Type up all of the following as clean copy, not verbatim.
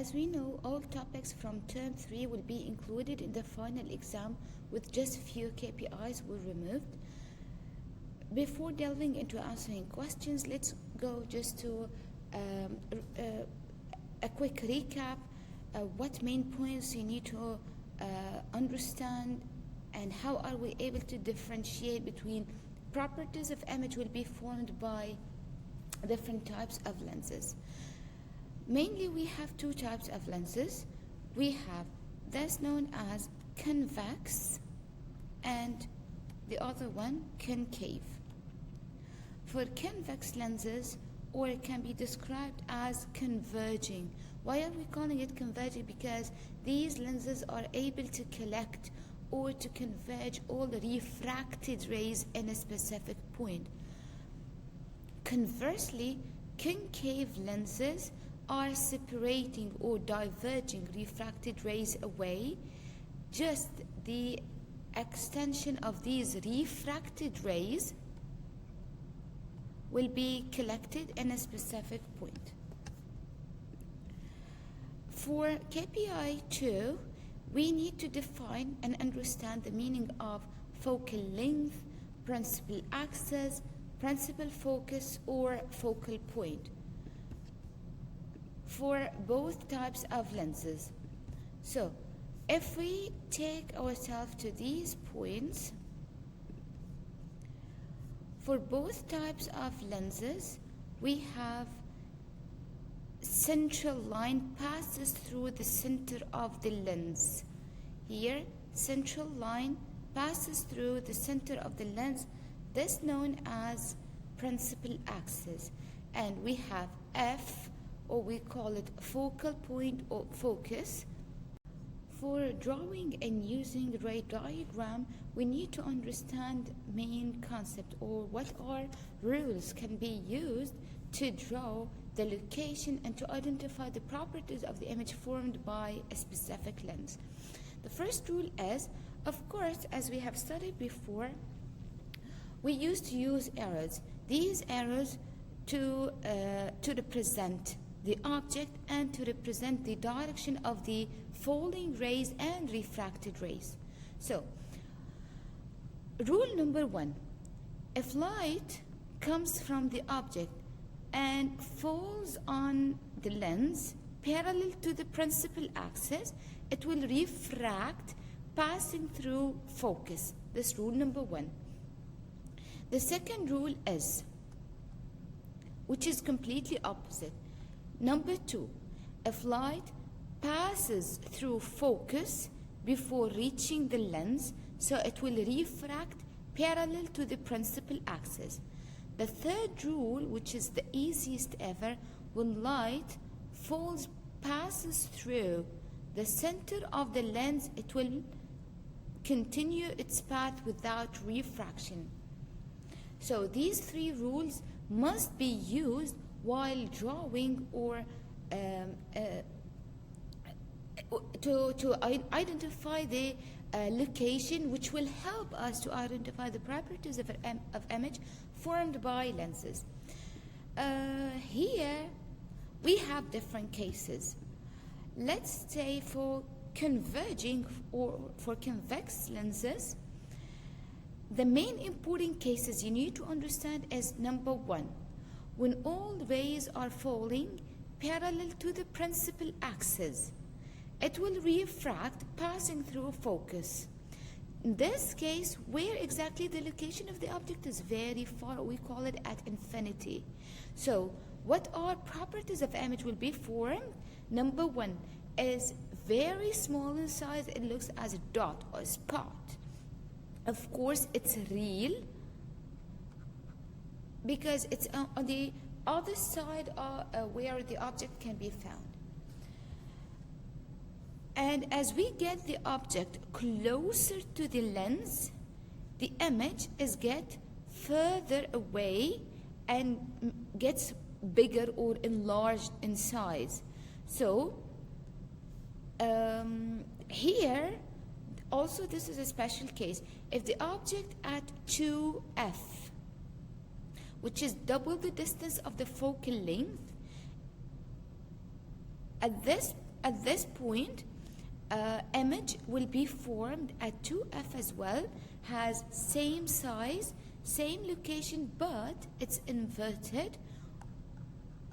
as we know, all topics from term 3 will be included in the final exam, with just few KPIs were removed. Before delving into answering questions, let's go just to a quick recap. What main points you need to understand, and how are we able to differentiate between properties of image will be formed by different types of lenses. Mainly we have two types of lenses. We have that's known as convex and the other one concave. For convex lenses, or it can be described as converging. Why are we calling it converging? Because these lenses are able to collect or to converge all the refracted rays in a specific point. Conversely, concave lenses are separating or diverging refracted rays away. Just the extension of these refracted rays will be collected in a specific point. For KPI 2, we need to define and understand the meaning of focal length, principal axis, principal focus, or focal point for both types of lenses. So, if we take ourselves to these points, for both types of lenses, we have central line passes through the center of the lens. Here, central line passes through the center of the lens. This known as principal axis. And we have F, or we call it focal point or focus. For drawing and using ray diagram, we need to understand main concept, or what are rules can be used to draw the location and to identify the properties of the image formed by a specific lens. The first rule is, of course, as we have studied before, we used to use arrows. These arrows to represent the object and to represent the direction of the falling rays and refracted rays. So, rule number 1, if light comes from the object and falls on the lens parallel to the principal axis, it will refract passing through focus. This rule number 1. The second rule is, which is completely opposite. Number 2, if light passes through focus before reaching the lens, so it will refract parallel to the principal axis. The third rule, which is the easiest ever, when light passes through the center of the lens, it will continue its path without refraction. So these three rules must be used while drawing or to identify the location, which will help us to identify the properties of image formed by lenses. Here we have different cases. Let's say for converging or for convex lenses, the main important cases you need to understand is number 1, when all rays are falling parallel to the principal axis, it will refract passing through focus. In this case, where exactly the location of the object is very far, we call it at infinity. So, what are properties of image will be formed? Number 1 is very small in size, it looks as a dot or a spot. Of course, it's real because it's on the other side where the object can be found. And as we get the object closer to the lens, the image is get further away and gets bigger or enlarged in size. So here also this is a special case. If the object at 2f, which is double the distance of the focal length, at this at this point, image will be formed at 2F as well, has same size, same location, but it's inverted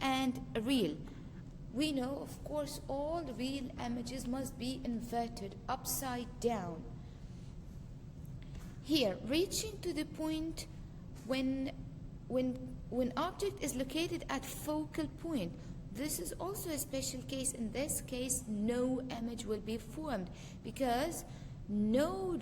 and real. We know, of course, all real images must be inverted, upside down. Here, reaching to the point when object is located at focal point. This is also a special case. In this case, no image will be formed because none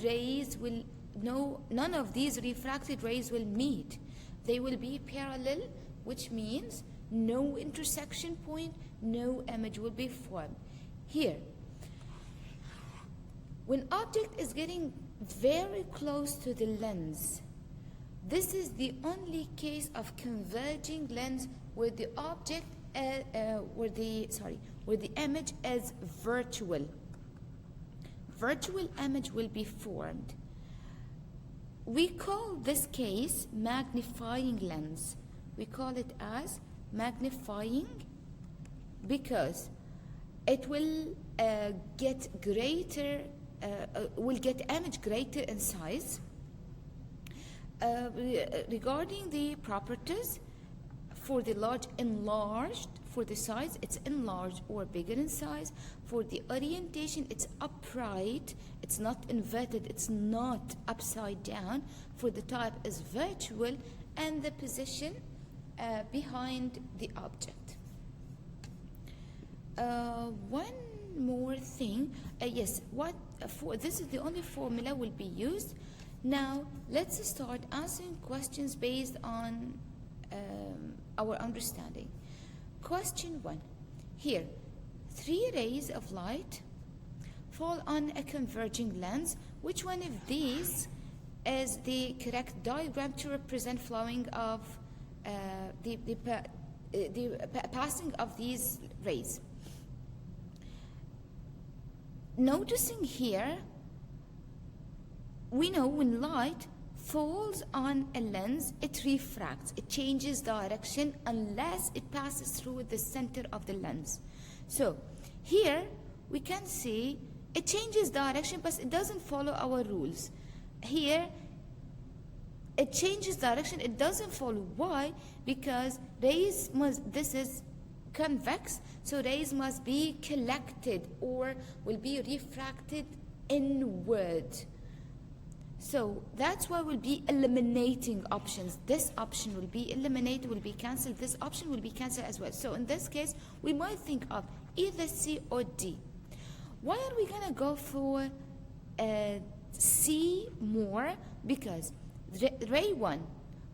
of these refracted rays will meet. They will be parallel, which means no intersection point, no image will be formed. Here, when object is getting very close to the lens, this is the only case of converging lens where the object where the image is virtual. Virtual image will be formed. We call this case magnifying lens. We call it as magnifying because it will get image greater in size. Regarding the properties, for the large, enlarged. For the size, it's enlarged or bigger in size. For the orientation, it's upright. It's not inverted. It's not upside down. For the type, is virtual, and the position behind the object. One more thing. This is the only formula will be used. Now, let's start answering questions based on our understanding. Question 1. Here, 3 rays of light fall on a converging lens. Which one of these is the correct diagram to represent flowing of the passing of these rays? Noticing here, we know when light falls on a lens, it refracts, it changes direction unless it passes through the center of the lens. So here we can see it changes direction, but it doesn't follow our rules. Here it changes direction, it doesn't follow. Why? Because rays this is convex, so rays must be collected or will be refracted inward. So that's why we'll be eliminating options. This option will be eliminated, will be cancelled. This option will be cancelled as well. So in this case, we might think of either C or D. Why are we going to go for C more? Because ray 1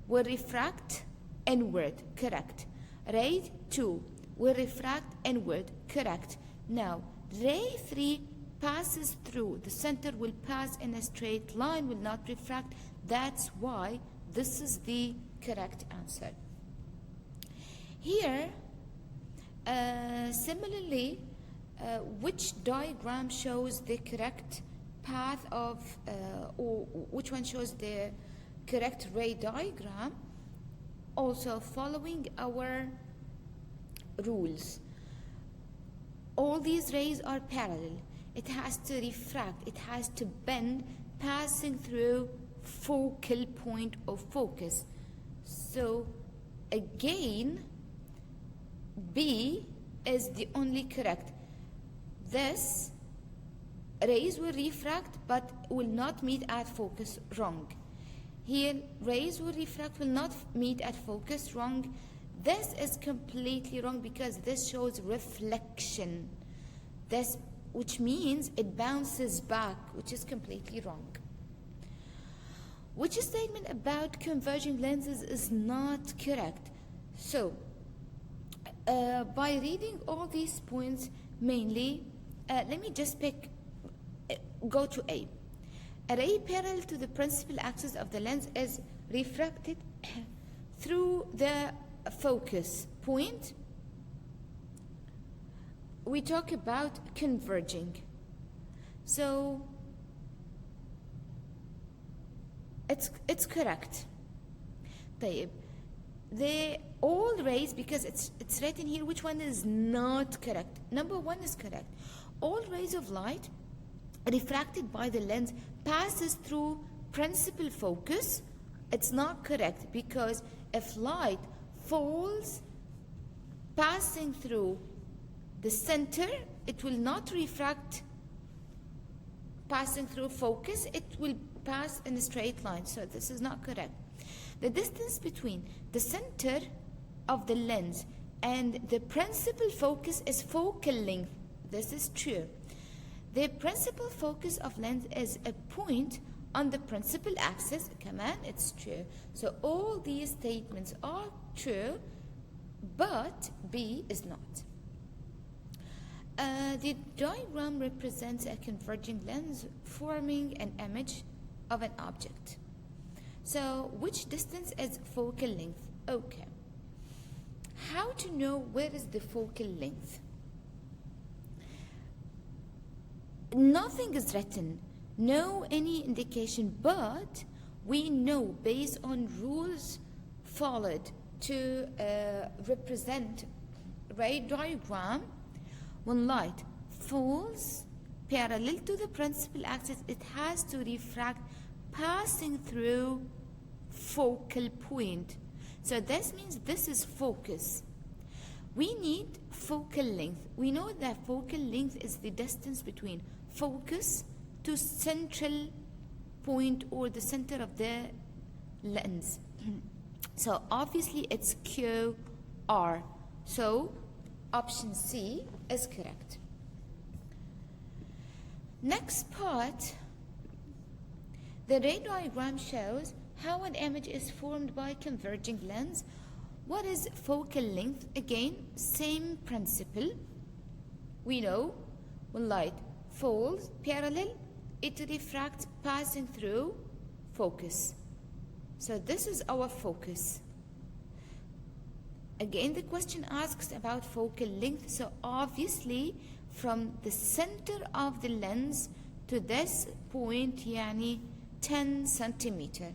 will refract inward, correct. Ray 2 will refract inward, correct. Now, ray 3 passes through, the center will pass in a straight line, will not refract. That's why this is the correct answer. Here, similarly, which diagram shows the correct path of, or which one shows the correct ray diagram? Also following our rules. All these rays are parallel. It has to refract, it has to bend, passing through focal point of focus. So again, B is the only correct. This rays will refract but will not meet at focus, wrong. Here, rays will refract, will not meet at focus, wrong. This is completely wrong because this shows reflection. This, which means it bounces back, which is completely wrong. Which statement about converging lenses is not correct? So, by reading all these points, mainly, let me just go to A. A ray parallel to the principal axis of the lens is refracted through the focus point. We talk about converging. So it's correct. طيب, they all rays, because it's written here which one is not correct. Number 1 is correct. All rays of light refracted by the lens passes through principal focus. It's not correct, because if light falls passing through the center, it will not refract passing through focus, it will pass in a straight line. So this is not correct. The distance between the center of the lens and the principal focus is focal length. This is true. The principal focus of lens is a point on the principal axis. Kaman, it's true. So all these statements are true, but B is not. The diagram represents a converging lens forming an image of an object. So which distance is focal length? Okay. How to know where is the focal length? Nothing is written, no any indication, but we know based on rules followed to represent ray diagram. When light falls parallel to the principal axis, it has to refract passing through focal point. So this means this is focus. We need focal length. We know that focal length is the distance between focus to central point or the center of the lens. So obviously it's QR. So option C is correct. Next part, the ray diagram shows how an image is formed by converging lens. What is focal length? Again, same principle. We know when light falls parallel, it refracts passing through focus. So this is our focus. Again, the question asks about focal length. So obviously from the center of the lens to this point, yani 10 centimeter.